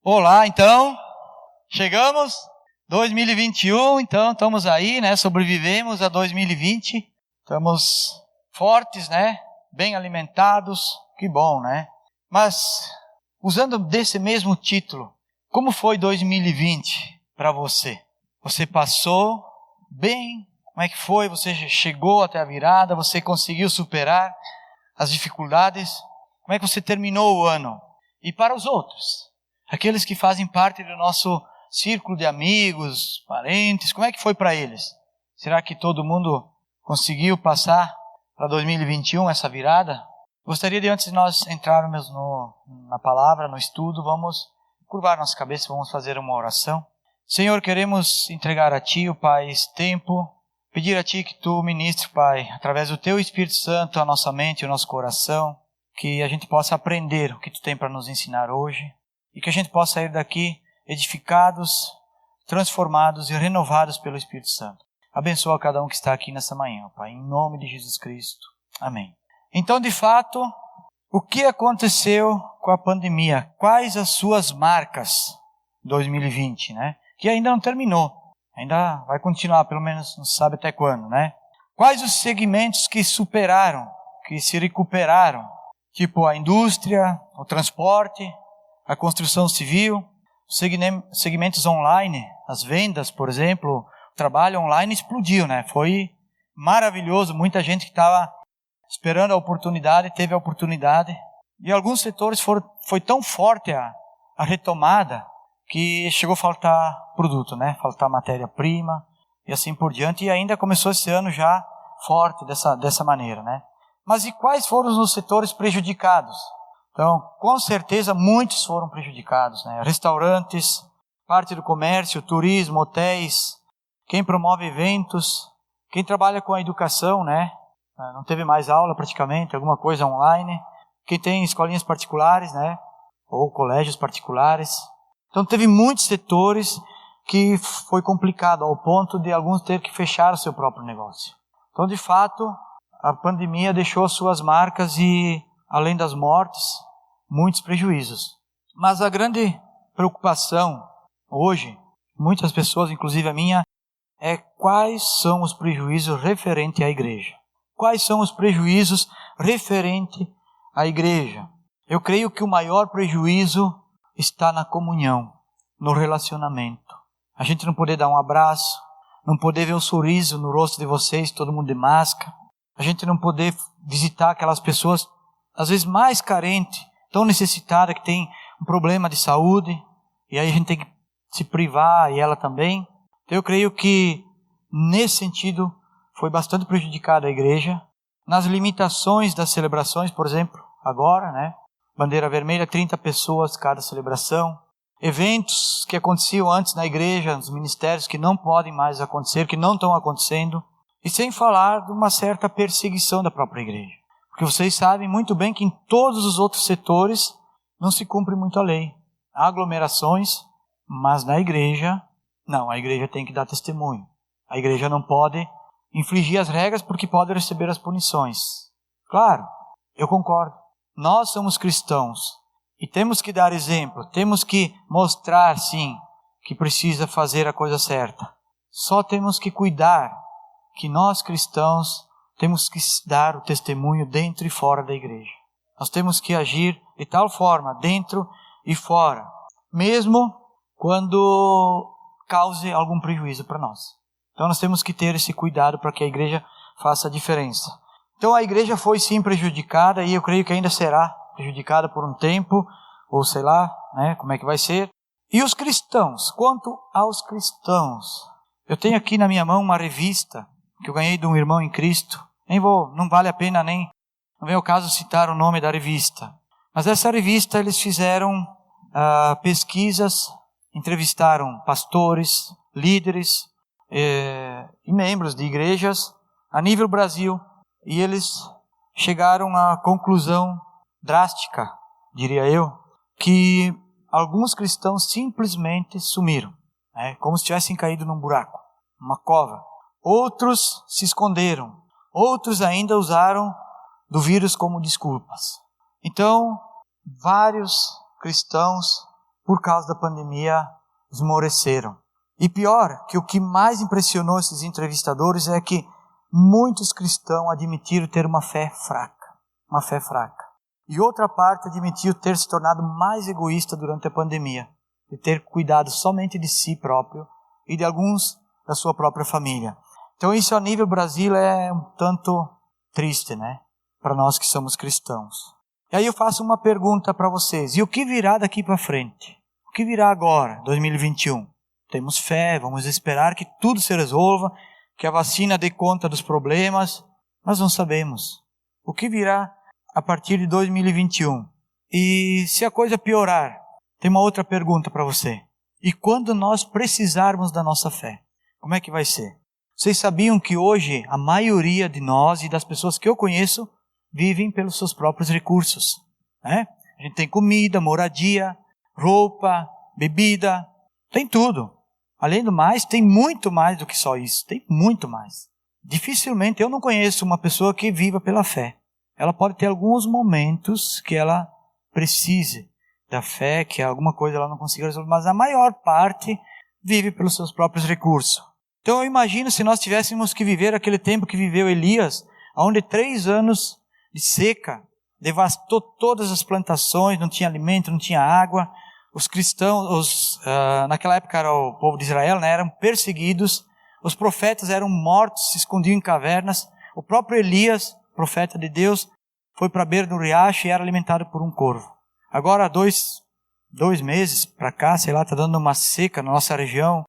Olá, então, chegamos, 2021, então estamos aí, né, sobrevivemos a 2020, estamos fortes, né, bem alimentados, que bom, né, mas, usando desse mesmo título, como foi 2020 para você? Você passou bem? Como é que foi? Você chegou até a virada? Você conseguiu superar as dificuldades? Como é que você terminou o ano? E para os outros? Aqueles que fazem parte do nosso círculo de amigos, parentes, como é que foi para eles? Será que todo mundo conseguiu passar para 2021 essa virada? Gostaria de, antes de nós entrarmos na palavra, no estudo, vamos curvar nossa cabeça, vamos fazer uma oração. Senhor, queremos entregar a Ti, Pai, esse tempo, pedir a Ti que Tu ministres, Pai, através do Teu Espírito Santo, a nossa mente e o nosso coração, que a gente possa aprender o que Tu tem para nos ensinar hoje, e que a gente possa sair daqui edificados, transformados e renovados pelo Espírito Santo. Abençoa cada um que está aqui nessa manhã, Pai, em nome de Jesus Cristo. Amém. Então, de fato, o que aconteceu com a pandemia? Quais as suas marcas 2020, né? Que ainda não terminou. Ainda vai continuar, pelo menos não se sabe até quando, né? Quais os segmentos que superaram, que se recuperaram? Tipo a indústria, o transporte, a construção civil, segmentos online, as vendas, por exemplo, o trabalho online explodiu, né? Foi maravilhoso, muita gente que estava esperando a oportunidade, teve a oportunidade. E alguns setores foi tão forte a retomada que chegou a faltar produto, né? Faltar matéria-prima e assim por diante. E ainda começou esse ano já forte dessa maneira, né? Mas e quais foram os setores prejudicados? Então, com certeza, muitos foram prejudicados, né? Restaurantes, parte do comércio, turismo, hotéis, quem promove eventos, quem trabalha com a educação, né? Não teve mais aula praticamente, alguma coisa online. Quem tem escolinhas particulares, né? Ou colégios particulares. Então, teve muitos setores que foi complicado, ao ponto de alguns ter que fechar o seu próprio negócio. Então, de fato, a pandemia deixou suas marcas e, além das mortes, muitos prejuízos. Mas a grande preocupação hoje, muitas pessoas, inclusive a minha, é quais são os prejuízos referentes à igreja. Quais são os prejuízos referentes à igreja? Eu creio que o maior prejuízo está na comunhão, no relacionamento. A gente não poder dar um abraço, não poder ver um sorriso no rosto de vocês, todo mundo de máscara. A gente não poder visitar aquelas pessoas, às vezes mais carentes, tão necessitada, que tem um problema de saúde, e aí a gente tem que se privar, e ela também. Então eu creio que, nesse sentido, foi bastante prejudicada a igreja. Nas limitações das celebrações, por exemplo, agora, né? Bandeira vermelha, 30 pessoas cada celebração. Eventos que aconteciam antes na igreja, nos ministérios, que não podem mais acontecer, que não estão acontecendo. E sem falar de uma certa perseguição da própria igreja. Porque vocês sabem muito bem que em todos os outros setores não se cumpre muito a lei. Há aglomerações, mas na igreja, não, a igreja tem que dar testemunho. A igreja não pode infligir as regras porque pode receber as punições. Claro, eu concordo. Nós somos cristãos e temos que dar exemplo, temos que mostrar, sim, que precisa fazer a coisa certa. Só temos que cuidar que nós cristãos temos que dar o testemunho dentro e fora da igreja. Nós temos que agir de tal forma, dentro e fora, mesmo quando cause algum prejuízo para nós. Então nós temos que ter esse cuidado para que a igreja faça a diferença. Então a igreja foi sim prejudicada e eu creio que ainda será prejudicada por um tempo, ou sei lá, né, como é que vai ser. E os cristãos, quanto aos cristãos, eu tenho aqui na minha mão uma revista que eu ganhei de um irmão em Cristo. Não vale a pena não vem ao caso citar o nome da revista. Mas essa revista eles fizeram pesquisas, entrevistaram pastores, líderes e membros de igrejas a nível Brasil. E eles chegaram à conclusão drástica, diria eu, que alguns cristãos simplesmente sumiram, né? Como se tivessem caído num buraco, numa cova. Outros se esconderam. Outros ainda usaram do vírus como desculpas. Então, vários cristãos por causa da pandemia, esmoreceram. E pior, que o que mais impressionou esses entrevistadores é que muitos cristãos admitiram ter uma fé fraca. Uma fé fraca. E outra parte admitiu ter se tornado mais egoísta durante a pandemia. De ter cuidado somente de si próprio e de alguns da sua própria família. Então isso a nível Brasil é um tanto triste, né? Para nós que somos cristãos. E aí eu faço uma pergunta para vocês. E o que virá daqui para frente? O que virá agora, 2021? Temos fé, vamos esperar que tudo se resolva, que a vacina dê conta dos problemas, mas não sabemos. O que virá a partir de 2021? E se a coisa piorar, tem uma outra pergunta para você. E quando nós precisarmos da nossa fé, como é que vai ser? Vocês sabiam que hoje a maioria de nós e das pessoas que eu conheço vivem pelos seus próprios recursos, né? A gente tem comida, moradia, roupa, bebida, tem tudo. Além do mais, tem muito mais do que só isso, tem muito mais. Dificilmente eu não conheço uma pessoa que viva pela fé. Ela pode ter alguns momentos que ela precise da fé, que alguma coisa ela não consiga resolver, mas a maior parte vive pelos seus próprios recursos. Então eu imagino se nós tivéssemos que viver aquele tempo que viveu Elias, onde 3 anos de seca devastou todas as plantações, não tinha alimento, não tinha água. Os cristãos, naquela época era o povo de Israel, né, eram perseguidos, os profetas eram mortos, se escondiam em cavernas. O próprio Elias, profeta de Deus, foi para a beira do riacho e era alimentado por um corvo. Agora, 2 meses para cá, sei lá, está dando uma seca na nossa região,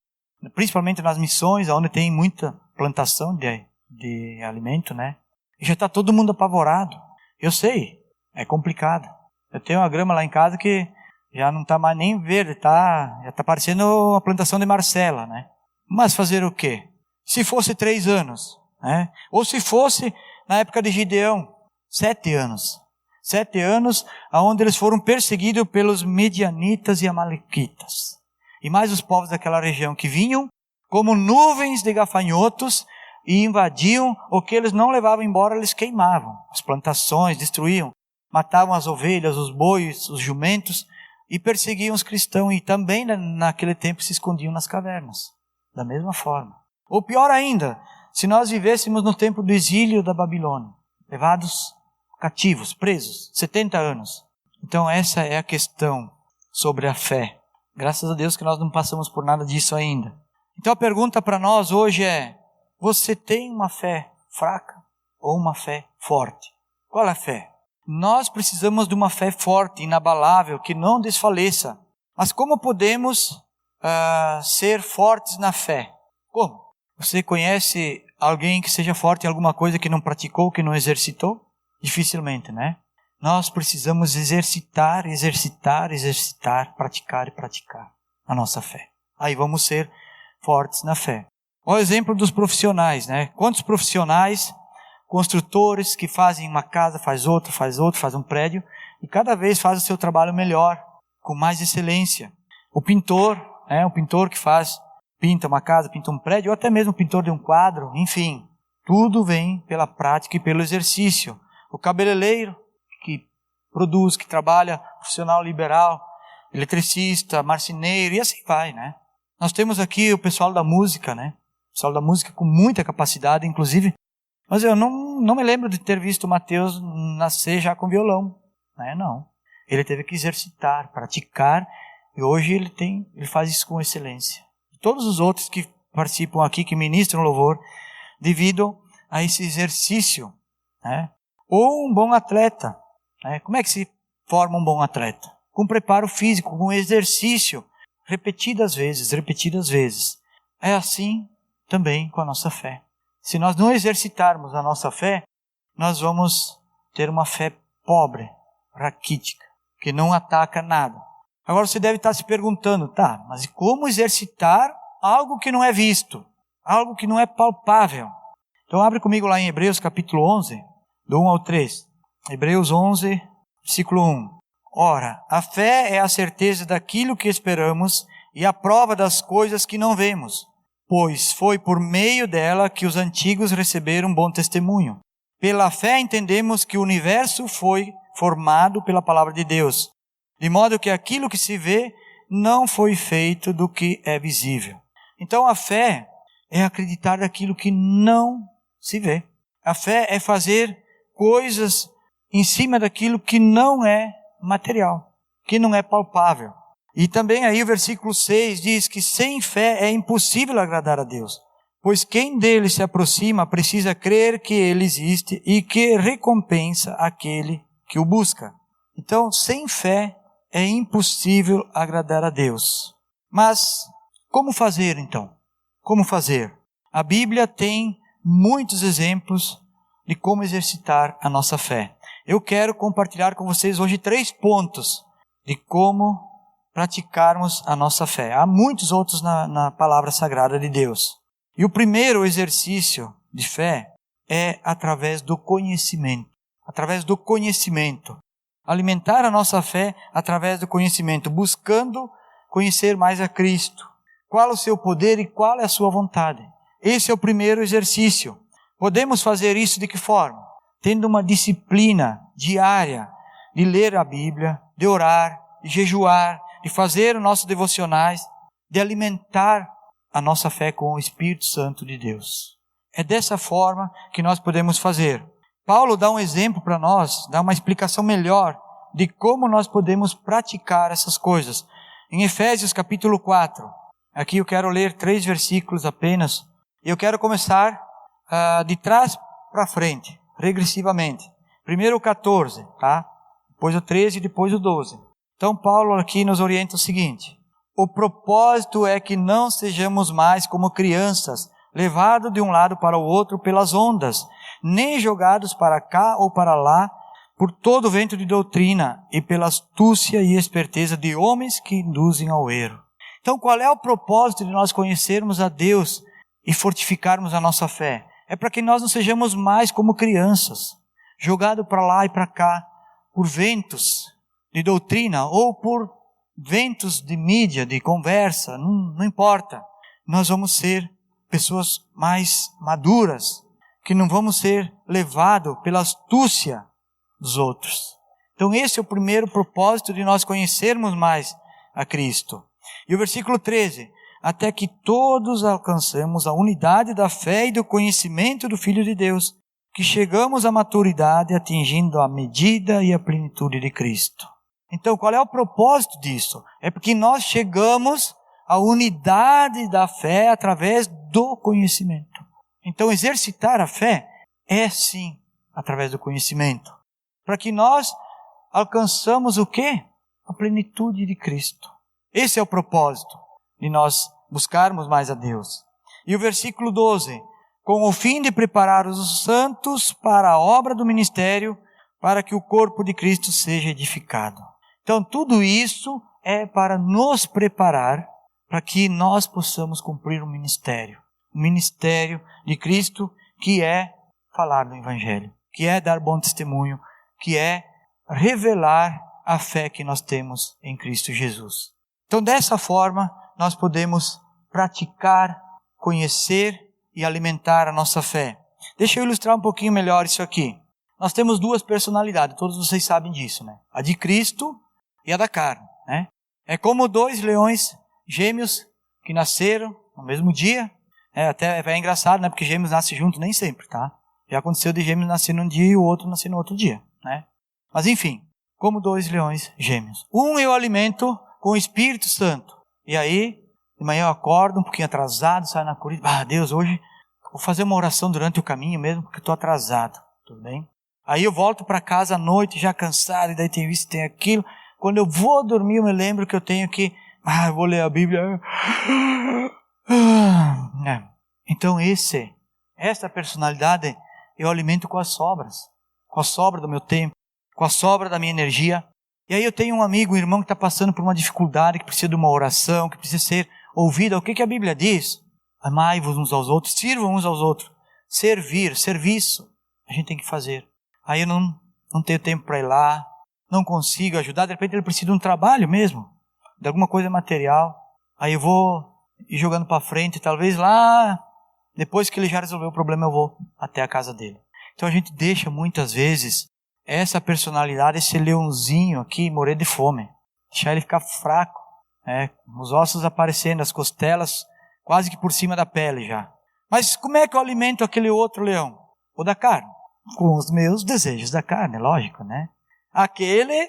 principalmente nas missões, onde tem muita plantação de alimento, né? E já está todo mundo apavorado. Eu sei, é complicado. Eu tenho uma grama lá em casa que já não está mais nem verde, já está parecendo a plantação de Marcela, né? Mas fazer o quê? Se fosse 3 anos, né? Ou se fosse na época de Gideão, 7 anos. 7 anos, onde eles foram perseguidos pelos medianitas e amalequitas. E mais os povos daquela região que vinham como nuvens de gafanhotos e invadiam o que eles não levavam embora, eles queimavam. As plantações, destruíam, matavam as ovelhas, os bois, os jumentos e perseguiam os cristãos. E também naquele tempo se escondiam nas cavernas. Da mesma forma. Ou pior ainda, se nós vivêssemos no tempo do exílio da Babilônia, levados cativos, presos, 70 anos. Então essa é a questão sobre a fé. Graças a Deus que nós não passamos por nada disso ainda. Então a pergunta para nós hoje é: você tem uma fé fraca ou uma fé forte? Qual é a fé? Nós precisamos de uma fé forte, inabalável, que não desfaleça. Mas como podemos ser fortes na fé? Como? Você conhece alguém que seja forte em alguma coisa que não praticou, que não exercitou? Dificilmente, né? Nós precisamos exercitar, praticar e praticar a nossa fé. Aí vamos ser fortes na fé. Olha o exemplo dos profissionais, né? Quantos profissionais, construtores que fazem uma casa, faz um prédio, e cada vez faz o seu trabalho melhor, com mais excelência. O pintor, né? O pintor que pinta uma casa, pinta um prédio, ou até mesmo o pintor de um quadro, enfim. Tudo vem pela prática e pelo exercício. O cabeleireiro, que produz, que trabalha, profissional liberal, eletricista, marceneiro, e assim vai, né? Nós temos aqui o pessoal da música, né? O pessoal da música com muita capacidade, inclusive. Mas eu não me lembro de ter visto o Mateus nascer já com violão, né? Não. Ele teve que exercitar, praticar, e hoje ele faz isso com excelência. Todos os outros que participam aqui, que ministram louvor, devido a esse exercício, né? Ou um bom atleta, né? Como é que se forma um bom atleta? Com preparo físico, com exercício, repetidas vezes. É assim também com a nossa fé. Se nós não exercitarmos a nossa fé, nós vamos ter uma fé pobre, raquítica, que não ataca nada. Agora você deve estar se perguntando, mas como exercitar algo que não é visto? Algo que não é palpável? Então abre comigo lá em Hebreus capítulo 11, do 1 ao 3. Hebreus 11, versículo 1. Ora, a fé é a certeza daquilo que esperamos e a prova das coisas que não vemos, pois foi por meio dela que os antigos receberam bom testemunho. Pela fé entendemos que o universo foi formado pela palavra de Deus, de modo que aquilo que se vê não foi feito do que é visível. Então a fé é acreditar naquilo que não se vê. A fé é fazer coisas em cima daquilo que não é material, que não é palpável. E também aí o versículo 6 diz que sem fé é impossível agradar a Deus, pois quem dele se aproxima precisa crer que ele existe e que recompensa aquele que o busca. Então, sem fé é impossível agradar a Deus. Mas como fazer então? Como fazer? A Bíblia tem muitos exemplos de como exercitar a nossa fé. Eu quero compartilhar com vocês hoje 3 pontos de como praticarmos a nossa fé. Há muitos outros na palavra sagrada de Deus. E o primeiro exercício de fé é através do conhecimento. Através do conhecimento. Alimentar a nossa fé através do conhecimento, buscando conhecer mais a Cristo. Qual o seu poder e qual é a sua vontade. Esse é o primeiro exercício. Podemos fazer isso de que forma? Tendo uma disciplina diária de ler a Bíblia, de orar, de jejuar, de fazer os nossos devocionais, de alimentar a nossa fé com o Espírito Santo de Deus. É dessa forma que nós podemos fazer. Paulo dá um exemplo para nós, dá uma explicação melhor de como nós podemos praticar essas coisas. Em Efésios capítulo 4, aqui eu quero ler 3 versículos apenas. Eu quero começar de trás para frente, regressivamente. Primeiro o 14, tá? Depois o 13 e depois o 12. Então Paulo aqui nos orienta o seguinte: o propósito é que não sejamos mais como crianças, levados de um lado para o outro pelas ondas, nem jogados para cá ou para lá, por todo o vento de doutrina e pela astúcia e esperteza de homens que induzem ao erro. Então qual é o propósito de nós conhecermos a Deus e fortificarmos a nossa fé? É para que nós não sejamos mais como crianças, jogados para lá e para cá, por ventos de doutrina ou por ventos de mídia, de conversa, não importa. Nós vamos ser pessoas mais maduras, que não vamos ser levados pela astúcia dos outros. Então esse é o primeiro propósito de nós conhecermos mais a Cristo. E o versículo 13, até que todos alcancemos a unidade da fé e do conhecimento do Filho de Deus, que chegamos à maturidade atingindo a medida e a plenitude de Cristo. Então, qual é o propósito disso? É porque nós chegamos à unidade da fé através do conhecimento. Então, exercitar a fé é sim através do conhecimento. Para que nós alcançamos o quê? A plenitude de Cristo. Esse é o propósito de nós buscarmos mais a Deus. E o versículo 12, com o fim de preparar os santos para a obra do ministério, para que o corpo de Cristo seja edificado. Então, tudo isso é para nos preparar para que nós possamos cumprir o ministério de Cristo, que é falar do Evangelho, que é dar bom testemunho, que é revelar a fé que nós temos em Cristo Jesus. Então, dessa forma, nós podemos praticar, conhecer e alimentar a nossa fé. Deixa eu ilustrar um pouquinho melhor isso aqui. Nós temos 2 personalidades, todos vocês sabem disso, né? A de Cristo e a da carne, né? É como 2 leões gêmeos que nasceram no mesmo dia. Até é engraçado, né? Porque gêmeos nascem juntos nem sempre, tá? Já aconteceu de gêmeos nascer num dia e o outro nascer no outro dia, né? Mas enfim, como 2 leões gêmeos. Um eu alimento com o Espírito Santo. E aí, de manhã eu acordo um pouquinho atrasado, saio na corrida. Deus, hoje vou fazer uma oração durante o caminho mesmo, porque estou atrasado. Tudo bem? Aí eu volto para casa à noite já cansado, e daí tem isso, tem aquilo. Quando eu vou dormir, eu me lembro que eu tenho que... eu vou ler a Bíblia. Então essa personalidade eu alimento com as sobras. Com a sobra do meu tempo, com a sobra da minha energia. E aí eu tenho um amigo, um irmão que está passando por uma dificuldade, que precisa de uma oração, que precisa ser ouvida. O que a Bíblia diz? Amai-vos uns aos outros, sirvam uns aos outros. Servir, serviço, a gente tem que fazer. Aí eu não tenho tempo para ir lá, não consigo ajudar, de repente ele precisa de um trabalho mesmo, de alguma coisa material. Aí eu vou ir jogando para frente, talvez lá, depois que ele já resolveu o problema, eu vou até a casa dele. Então a gente deixa muitas vezes essa personalidade, esse leãozinho aqui, morrer de fome. Deixar ele ficar fraco. os ossos aparecendo, as costelas quase que por cima da pele já. Mas como é que eu alimento aquele outro leão? O da carne? Com os meus desejos da carne, lógico, né? Aquele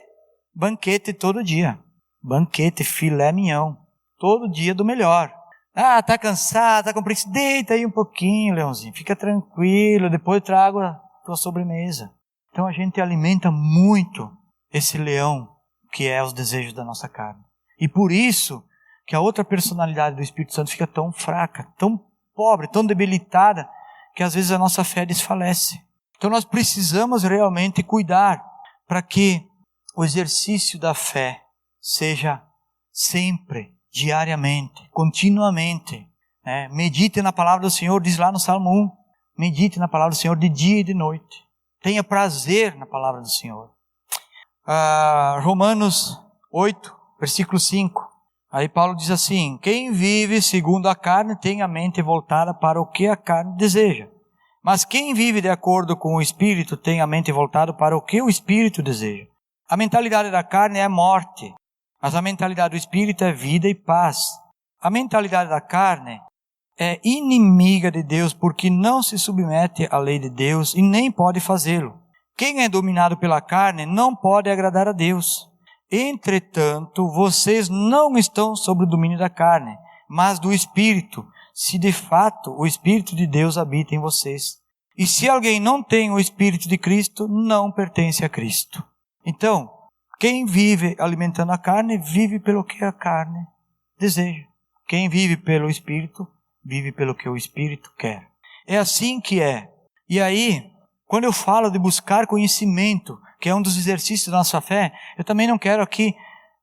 banquete todo dia. Banquete, filé mignon. Todo dia do melhor. Ah, tá cansado, tá com preguiça. Deita aí um pouquinho, leãozinho. Fica tranquilo, depois eu trago a tua sobremesa. Então a gente alimenta muito esse leão que é os desejos da nossa carne. E por isso que a outra personalidade do Espírito Santo fica tão fraca, tão pobre, tão debilitada, que às vezes a nossa fé desfalece. Então nós precisamos realmente cuidar para que o exercício da fé seja sempre, diariamente, continuamente. Medite na palavra do Senhor, diz lá no Salmo 1. Medite na palavra do Senhor de dia e de noite. Tenha prazer na palavra do Senhor. Romanos 8, versículo 5. Aí Paulo diz assim: quem vive segundo a carne tem a mente voltada para o que a carne deseja. Mas quem vive de acordo com o Espírito tem a mente voltada para o que o Espírito deseja. A mentalidade da carne é morte, mas a mentalidade do Espírito é vida e paz. A mentalidade da carne é inimiga de Deus porque não se submete à lei de Deus e nem pode fazê-lo. Quem é dominado pela carne não pode agradar a Deus. Entretanto, vocês não estão sob o domínio da carne, mas do Espírito, se de fato o Espírito de Deus habita em vocês. E se alguém não tem o Espírito de Cristo, não pertence a Cristo. Então, quem vive alimentando a carne, vive pelo que a carne deseja. Quem vive pelo Espírito, vive pelo que o Espírito quer. É assim que é. E aí, quando eu falo de buscar conhecimento, que é um dos exercícios da nossa fé, eu também não quero aqui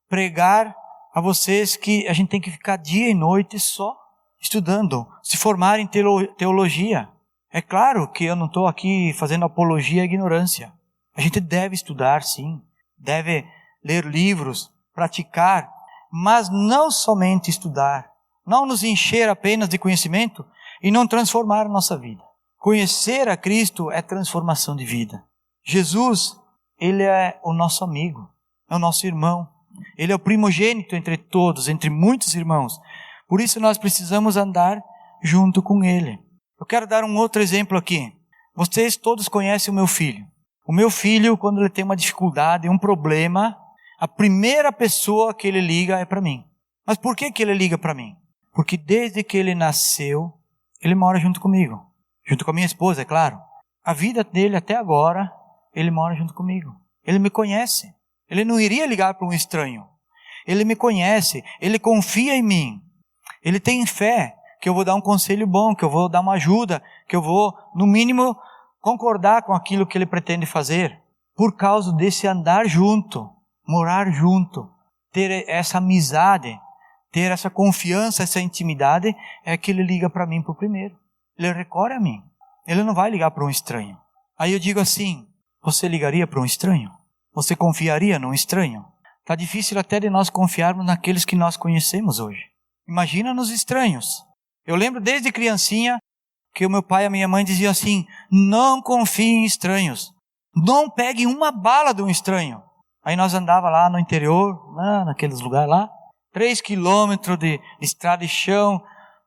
pregar a vocês que a gente tem que ficar dia e noite só estudando, se formar em teologia. É claro que eu não estou aqui fazendo apologia à ignorância. A gente deve estudar, sim, deve ler livros, praticar, mas não somente estudar, não nos encher apenas de conhecimento e não transformar a nossa vida. Conhecer a Cristo é transformação de vida. Jesus, Ele é o nosso amigo, é o nosso irmão. Ele é o primogênito entre todos, entre muitos irmãos. Por isso nós precisamos andar junto com Ele. Eu quero dar um outro exemplo aqui. Vocês todos conhecem o meu filho. O meu filho, quando ele tem uma dificuldade, um problema, a primeira pessoa que ele liga é para mim. Mas por que ele liga para mim? Porque desde que ele nasceu, ele mora junto comigo. Junto com a minha esposa, é claro. A vida dele até agora, ele mora junto comigo. Ele me conhece. Ele não iria ligar para um estranho. Ele me conhece. Ele confia em mim. Ele tem fé que eu vou dar um conselho bom, que eu vou dar uma ajuda, que eu vou, no mínimo, concordar com aquilo que ele pretende fazer. Por causa desse andar junto, morar junto, ter essa amizade, ter essa confiança, essa intimidade, é que ele liga para mim por primeiro. Ele recorre a mim. Ele não vai ligar para um estranho. Aí eu digo assim: você ligaria para um estranho? Você confiaria num estranho? Está difícil até de nós confiarmos naqueles que nós conhecemos hoje. Imagina nos estranhos. Eu lembro desde criancinha que o meu pai e a minha mãe diziam assim: não confie em estranhos. Não pegue uma bala de um estranho. Aí nós andava lá no interior, lá naqueles lugares lá, 3 quilômetros de estrada de chão,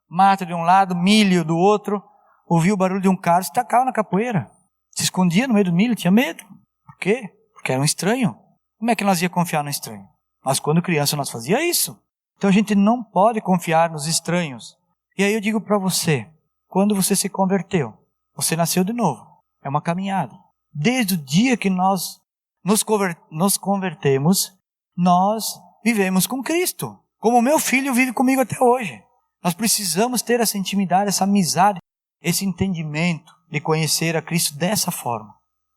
mato de um lado, milho do outro, ouvia o barulho de um carro, se tacava na capoeira. Se escondia no meio do milho, tinha medo. Por quê? Porque era um estranho. Como é que nós ia confiar no estranho? Mas quando criança nós fazia isso. Então a gente não pode confiar nos estranhos. E aí eu digo para você, quando você se converteu, você nasceu de novo. É uma caminhada. Desde o dia que nós nos convertemos, nós vivemos com Cristo. Como o meu filho vive comigo até hoje. Nós precisamos ter essa intimidade, essa amizade, esse entendimento de conhecer a Cristo dessa forma.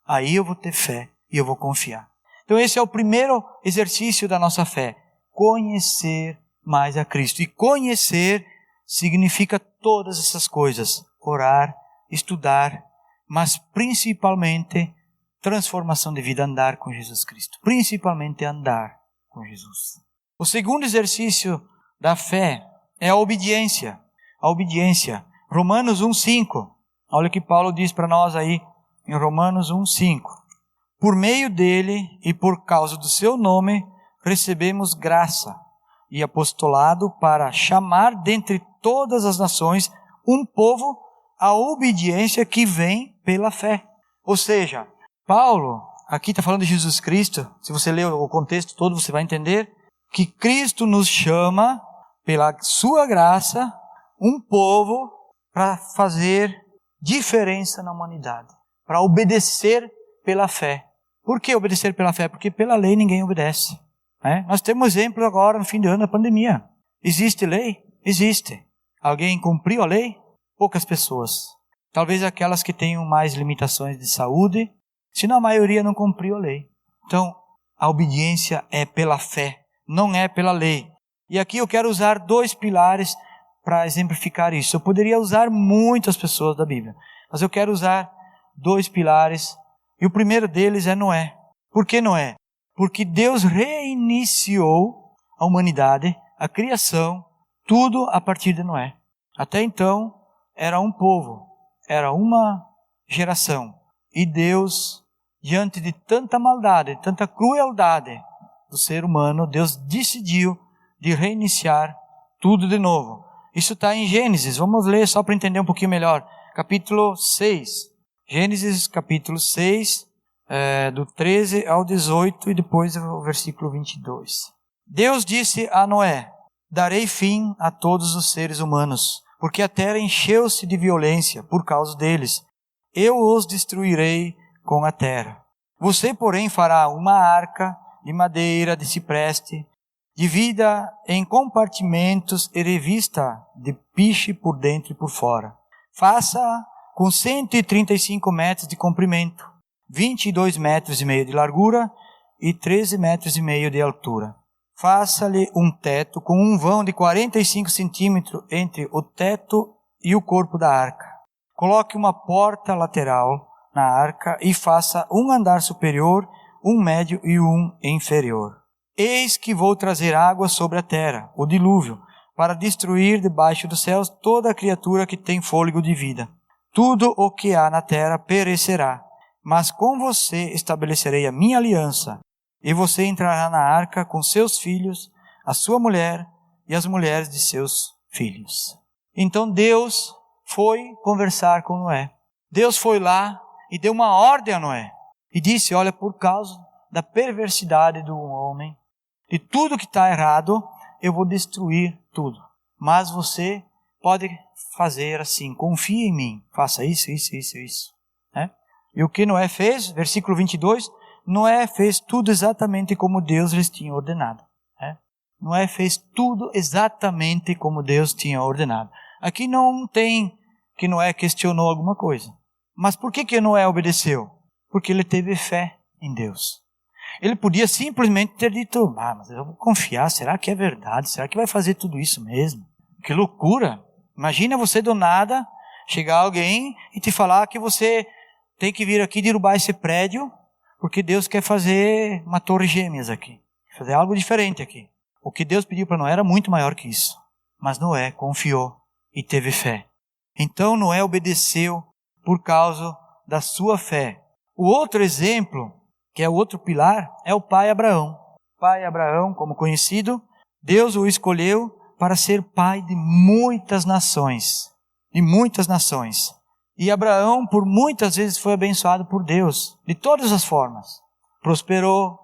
Aí eu vou ter fé e eu vou confiar. Então esse é o primeiro exercício da nossa fé. Conhecer mais a Cristo. E conhecer significa todas essas coisas. Orar, estudar, mas principalmente transformação de vida, andar com Jesus Cristo. Principalmente andar com Jesus. O segundo exercício da fé é a obediência. A obediência. Romanos 1,5. Olha o que Paulo diz para nós aí em Romanos 1,5. Por meio dele e por causa do seu nome, recebemos graça e apostolado para chamar dentre todas as nações um povo à obediência que vem pela fé. Ou seja, Paulo, aqui está falando de Jesus Cristo. Se você ler o contexto todo, você vai entender que Cristo nos chama, pela sua graça, um povo para fazer diferença na humanidade, para obedecer pela fé. Por que obedecer pela fé? Porque pela lei ninguém obedece. Nós temos exemplo agora no fim de ano da pandemia. Existe lei? Existe. Alguém cumpriu a lei? Poucas pessoas. Talvez aquelas que tenham mais limitações de saúde, senão a maioria não cumpriu a lei. Então, a obediência é pela fé, não é pela lei. E aqui eu quero usar 2 pilares para exemplificar isso. Eu poderia usar muitas pessoas da Bíblia, mas eu quero usar 2 pilares. E o primeiro deles é Noé. Por que Noé? Porque Deus reiniciou a humanidade, a criação, tudo a partir de Noé. Até então, era um povo, era uma geração. E Deus, diante de tanta maldade, tanta crueldade do ser humano, Deus decidiu de reiniciar tudo de novo. Isso está em Gênesis, vamos ler só para entender um pouquinho melhor. Capítulo 6. Gênesis capítulo 6, do 13 ao 18 e depois o versículo 22. Deus disse a Noé: darei fim a todos os seres humanos, porque a terra encheu-se de violência por causa deles. Eu os destruirei com a terra. Você, porém, fará uma arca de madeira de cipreste, divida em compartimentos e revista de piche por dentro e por fora. Faça com 135 metros de comprimento, 22 metros e meio de largura e 13 metros e meio de altura. Faça-lhe um teto com um vão de 45 centímetros entre o teto e o corpo da arca. Coloque uma porta lateral na arca e faça um andar superior, um médio e um inferior. Eis que vou trazer água sobre a terra, o dilúvio, para destruir debaixo dos céus toda a criatura que tem fôlego de vida. Tudo o que há na terra perecerá, mas com você estabelecerei a minha aliança, e você entrará na arca com seus filhos, a sua mulher e as mulheres de seus filhos. Então Deus foi conversar com Noé. Deus foi lá e deu uma ordem a Noé. E disse: olha, por causa da perversidade do homem, de tudo que está errado, eu vou destruir tudo. Mas você pode fazer assim, confia em mim, faça isso. E o que Noé fez? Versículo 22, Noé fez tudo exatamente como Deus lhes tinha ordenado. Noé fez tudo exatamente como Deus tinha ordenado. Aqui não tem que Noé questionou alguma coisa. Mas por que Noé obedeceu? Porque ele teve fé em Deus. Ele podia simplesmente ter dito: mas eu vou confiar, será que é verdade? Será que vai fazer tudo isso mesmo? Que loucura! Imagina você do nada, chegar alguém e te falar que você tem que vir aqui derrubar esse prédio, porque Deus quer fazer uma torre gêmeas aqui. Fazer algo diferente aqui. O que Deus pediu para Noé era muito maior que isso. Mas Noé confiou e teve fé. Então Noé obedeceu por causa da sua fé. O outro exemplo, que é o outro pilar, é o pai Abraão. O pai Abraão, como conhecido, Deus o escolheu para ser pai de muitas nações. De muitas nações. E Abraão, por muitas vezes, foi abençoado por Deus, de todas as formas. Prosperou,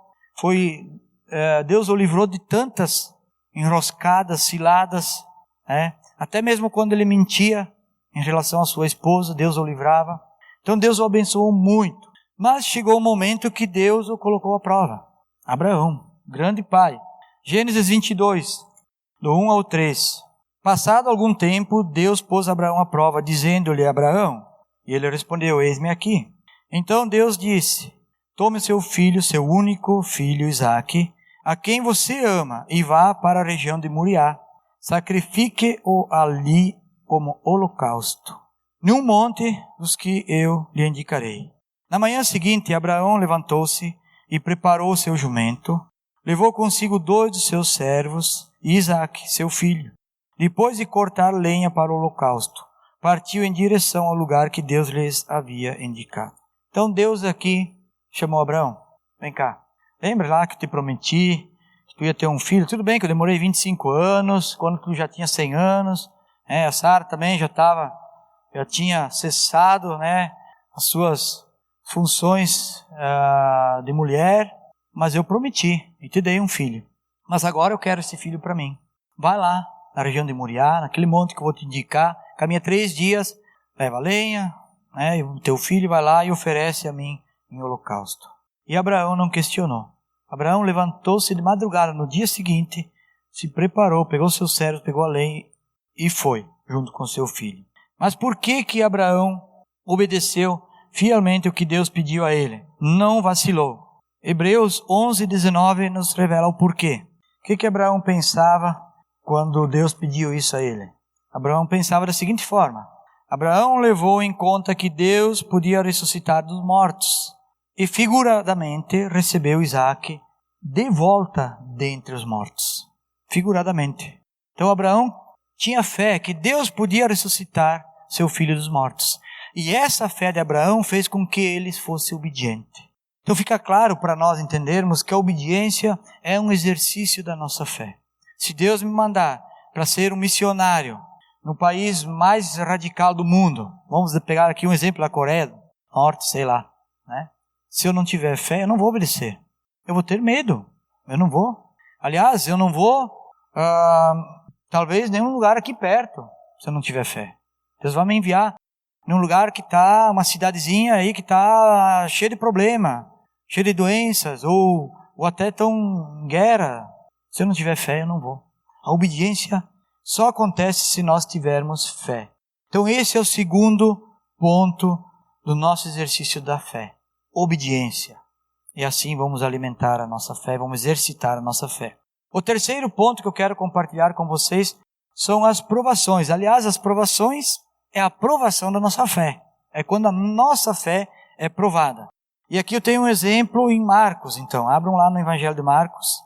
Deus o livrou de tantas enroscadas, ciladas, até mesmo quando ele mentia em relação à sua esposa, Deus o livrava. Então Deus o abençoou muito. Mas chegou o momento que Deus o colocou à prova. Abraão, grande pai. Gênesis 22, do 1 ao 3. Passado algum tempo, Deus pôs Abraão à prova, dizendo-lhe: Abraão. E ele respondeu: eis-me aqui. Então Deus disse: tome seu filho, seu único filho Isaque, a quem você ama, e vá para a região de Moriá. Sacrifique-o ali como holocausto, num monte dos que eu lhe indicarei. Na manhã seguinte, Abraão levantou-se e preparou seu jumento, levou consigo 2 de seus servos e Isaque, seu filho. Depois de cortar lenha para o holocausto, partiu em direção ao lugar que Deus lhes havia indicado. Então Deus aqui chamou Abraão: vem cá, lembra lá que eu te prometi, tu ia ter um filho. Tudo bem que eu demorei 25 anos, quando tu já tinha 100 anos. A Sara também já tinha cessado, né, as suas funções de mulher. Mas eu prometi e te dei um filho. Mas agora eu quero esse filho para mim. Vai lá, na região de Moriá, naquele monte que eu vou te indicar. Caminha 3 dias, leva lenha, né, e o teu filho vai lá e oferece a mim em holocausto. E Abraão não questionou. Abraão levantou-se de madrugada no dia seguinte, se preparou, pegou seus servos, pegou a lenha e foi, junto com seu filho. Mas por que Abraão obedeceu fielmente o que Deus pediu a ele? Não vacilou. Hebreus 11:19 nos revela o porquê. O que Abraão pensava quando Deus pediu isso a ele? Abraão pensava da seguinte forma: Abraão levou em conta que Deus podia ressuscitar dos mortos e figuradamente recebeu Isaque de volta dentre os mortos. Figuradamente. Então Abraão tinha fé que Deus podia ressuscitar seu filho dos mortos. E essa fé de Abraão fez com que ele fosse obediente. Então fica claro para nós entendermos que a obediência é um exercício da nossa fé. Se Deus me mandar para ser um missionário no país mais radical do mundo, vamos pegar aqui um exemplo da Coreia do Norte, sei lá, né? Se eu não tiver fé, eu não vou obedecer. Eu vou ter medo. Eu não vou. Aliás, eu não vou, talvez, nenhum lugar aqui perto, se eu não tiver fé. Deus vai me enviar num lugar que está, uma cidadezinha aí que está cheia de problema, cheia de doenças, ou até tão em guerra. Se eu não tiver fé, eu não vou. A obediência só acontece se nós tivermos fé. Então esse é o segundo ponto do nosso exercício da fé. Obediência. E assim vamos alimentar a nossa fé, vamos exercitar a nossa fé. O terceiro ponto que eu quero compartilhar com vocês são as provações. Aliás, as provações é a provação da nossa fé. É quando a nossa fé é provada. E aqui eu tenho um exemplo em Marcos, então. Abram lá no Evangelho de Marcos,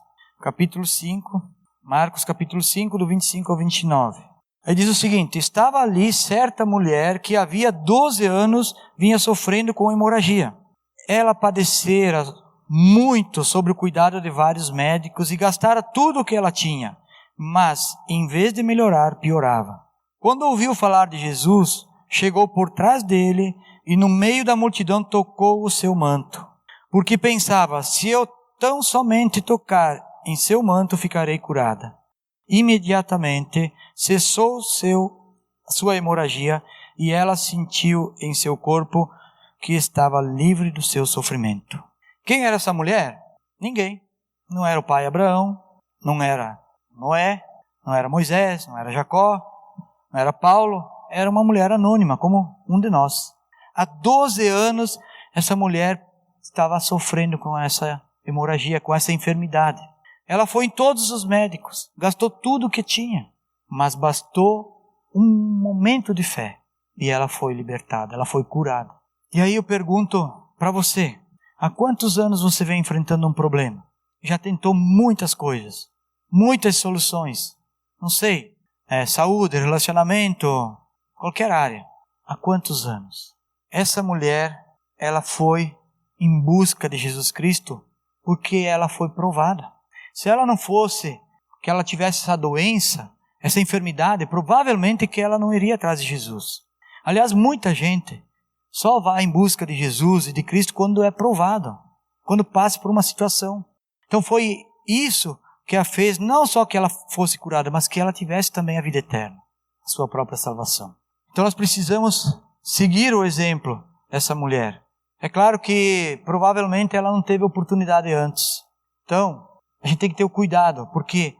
capítulo 5. Marcos, capítulo 5, do 25 ao 29. Aí diz o seguinte: estava ali certa mulher que havia 12 anos vinha sofrendo com hemorragia. Ela padecera muito sob o cuidado de vários médicos e gastara tudo o que ela tinha. Mas, em vez de melhorar, piorava. Quando ouviu falar de Jesus, chegou por trás dele e no meio da multidão tocou o seu manto. Porque pensava: se eu tão somente tocar em seu manto, ficarei curada. Imediatamente cessou sua hemorragia e ela sentiu em seu corpo que estava livre do seu sofrimento. Quem era essa mulher? Ninguém. Não era o pai Abraão, não era Noé, não era Moisés, não era Jacó, não era Paulo. Era uma mulher anônima, como um de nós. Há 12 anos, essa mulher estava sofrendo com essa hemorragia, com essa enfermidade. Ela foi em todos os médicos, gastou tudo o que tinha, mas bastou um momento de fé e ela foi libertada, ela foi curada. E aí eu pergunto para você, há quantos anos você vem enfrentando um problema? Já tentou muitas coisas, muitas soluções, não sei, saúde, relacionamento, qualquer área. Há quantos anos? Essa mulher, ela foi em busca de Jesus Cristo porque ela foi provada. Se ela não fosse, que ela tivesse essa doença, essa enfermidade, provavelmente que ela não iria atrás de Jesus. Aliás, muita gente só vai em busca de Jesus e de Cristo quando é provado, quando passa por uma situação. Então foi isso que a fez, não só que ela fosse curada, mas que ela tivesse também a vida eterna, a sua própria salvação. Então nós precisamos seguir o exemplo dessa mulher. É claro que provavelmente ela não teve oportunidade antes. Então, a gente tem que ter o cuidado, porque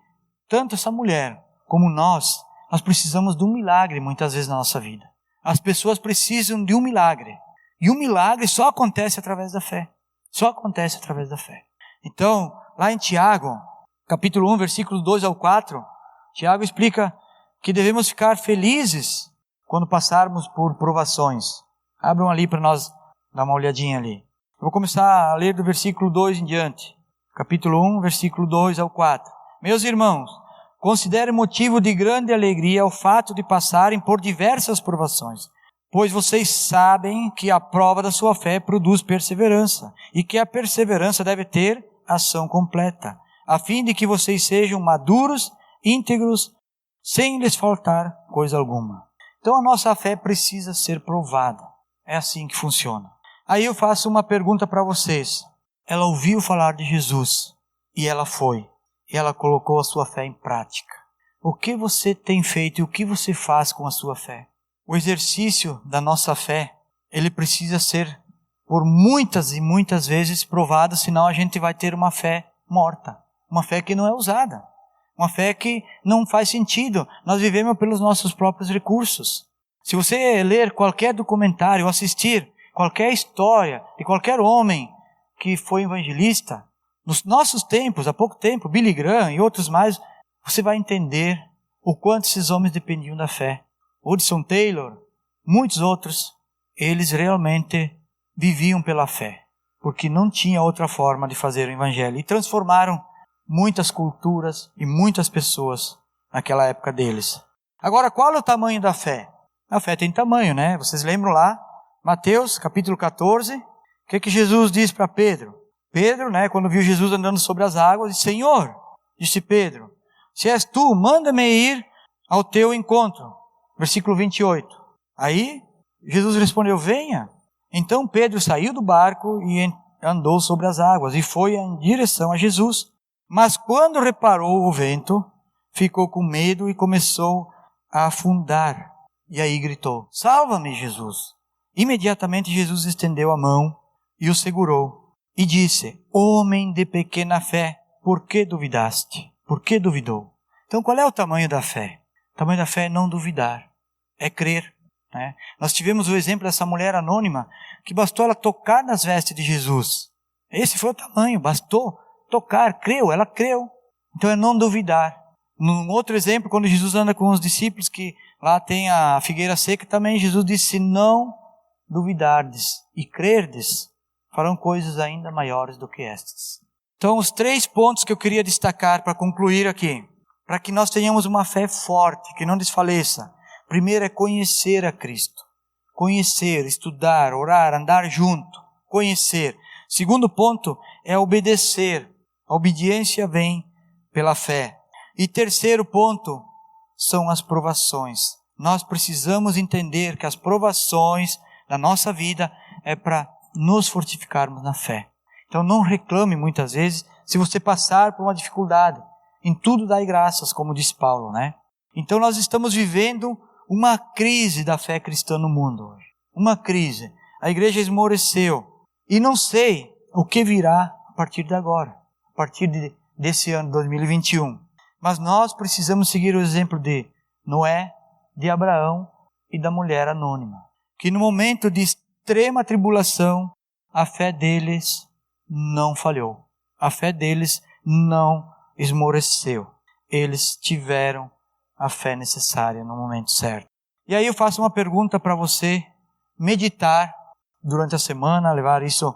tanto essa mulher como nós precisamos de um milagre muitas vezes na nossa vida. As pessoas precisam de um milagre. E o milagre só acontece através da fé. Só acontece através da fé. Então, lá em Tiago, capítulo 1, versículos 2 ao 4, Tiago explica que devemos ficar felizes quando passarmos por provações. Abram ali para nós dar uma olhadinha ali. Eu vou começar a ler do versículo 2 em diante. Capítulo 1, versículo 2 ao 4. Meus irmãos, considere motivo de grande alegria o fato de passarem por diversas provações, pois vocês sabem que a prova da sua fé produz perseverança, e que a perseverança deve ter ação completa. a fim de que vocês sejam maduros, íntegros, sem lhes faltar coisa alguma. Então a nossa fé precisa ser provada. É assim que funciona. Aí eu faço uma pergunta para vocês. Ela ouviu falar de Jesus e ela foi. E ela colocou a sua fé em prática. O que você tem feito e o que você faz com a sua fé? O exercício da nossa fé, ele precisa ser por muitas e muitas vezes provado, senão a gente vai ter uma fé morta. Uma fé que não é usada. Uma fé que não faz sentido. Nós vivemos pelos nossos próprios recursos. Se você ler qualquer documentário, assistir qualquer história de qualquer homem que foi evangelista, nos nossos tempos, há pouco tempo, Billy Graham e outros mais, você vai entender o quanto esses homens dependiam da fé. Hudson Taylor, muitos outros, eles realmente viviam pela fé, porque não tinha outra forma de fazer o evangelho. E transformaram muitas culturas e muitas pessoas naquela época deles. Agora, qual é o tamanho da fé? A fé tem tamanho, né? Vocês lembram lá? Mateus, capítulo 14. O que Jesus diz para Pedro? Pedro, né, quando viu Jesus andando sobre as águas, disse: Senhor, disse Pedro, se és tu, manda-me ir ao teu encontro. Versículo 28. Aí, Jesus respondeu: venha. Então Pedro saiu do barco e andou sobre as águas e foi em direção a Jesus. Mas quando reparou o vento, ficou com medo e começou a afundar. E aí gritou: salva-me, Jesus. Imediatamente Jesus estendeu a mão e o segurou e disse: homem de pequena fé, por que duvidaste? Por que duvidou? Então qual é o tamanho da fé? O tamanho da fé é não duvidar, é crer. Né? Nós tivemos o exemplo dessa mulher anônima que bastou ela tocar nas vestes de Jesus. Esse foi o tamanho, bastou tocar, creu, ela creu. Então é não duvidar. Num outro exemplo, quando Jesus anda com os discípulos, que lá tem a figueira seca, também Jesus disse: se não duvidardes e crerdes, farão coisas ainda maiores do que estas. Então os 3 pontos que eu queria destacar para concluir aqui, para que nós tenhamos uma fé forte, que não desfaleça. Primeiro é conhecer a Cristo. Conhecer, estudar, orar, andar junto. Conhecer. Segundo ponto é obedecer. A obediência vem pela fé. E terceiro ponto são as provações. Nós precisamos entender que as provações da nossa vida é para nos fortificarmos na fé. Então não reclame muitas vezes se você passar por uma dificuldade. Em tudo dai graças, como diz Paulo, né? Então nós estamos vivendo uma crise da fé cristã no mundo hoje. Uma crise. A igreja esmoreceu. E não sei o que virá a partir de agora. A partir desse ano 2021. Mas nós precisamos seguir o exemplo de Noé, de Abraão e da mulher anônima. Que no momento de extrema tribulação, a fé deles não falhou. A fé deles não esmoreceu. Eles tiveram a fé necessária no momento certo. E aí eu faço uma pergunta para você meditar durante a semana, levar isso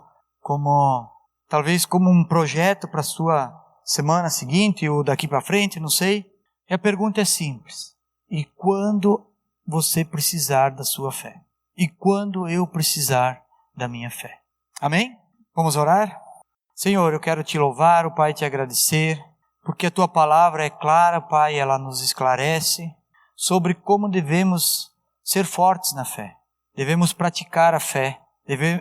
talvez como um projeto para a sua semana seguinte ou daqui para frente, não sei. E a pergunta é simples. E quando você precisar da sua fé? E quando eu precisar da minha fé? Amém? Vamos orar? Senhor, eu quero te louvar, Pai, te agradecer, porque a tua palavra é clara, Pai, ela nos esclarece sobre como devemos ser fortes na fé. Devemos praticar a fé,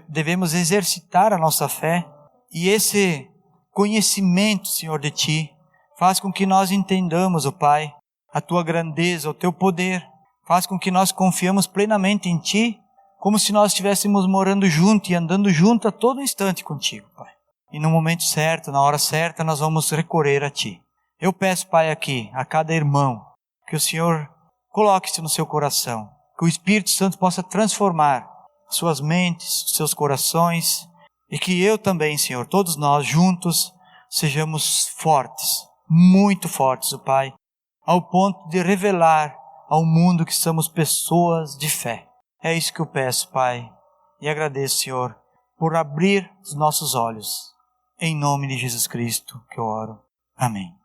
devemos exercitar a nossa fé, e esse conhecimento, Senhor, de Ti, faz com que nós entendamos, ó Pai, a Tua grandeza, o Teu poder, faz com que nós confiamos plenamente em Ti, como se nós estivéssemos morando junto e andando junto a todo instante contigo, Pai. E no momento certo, na hora certa, nós vamos recorrer a Ti. Eu peço, Pai, aqui, a cada irmão, que o Senhor coloque isso no seu coração, que o Espírito Santo possa transformar suas mentes, seus corações, e que eu também, Senhor, todos nós juntos, sejamos fortes, muito fortes, ó Pai, ao ponto de revelar ao mundo que somos pessoas de fé. É isso que eu peço, Pai, e agradeço, Senhor, por abrir os nossos olhos. Em nome de Jesus Cristo que eu oro. Amém.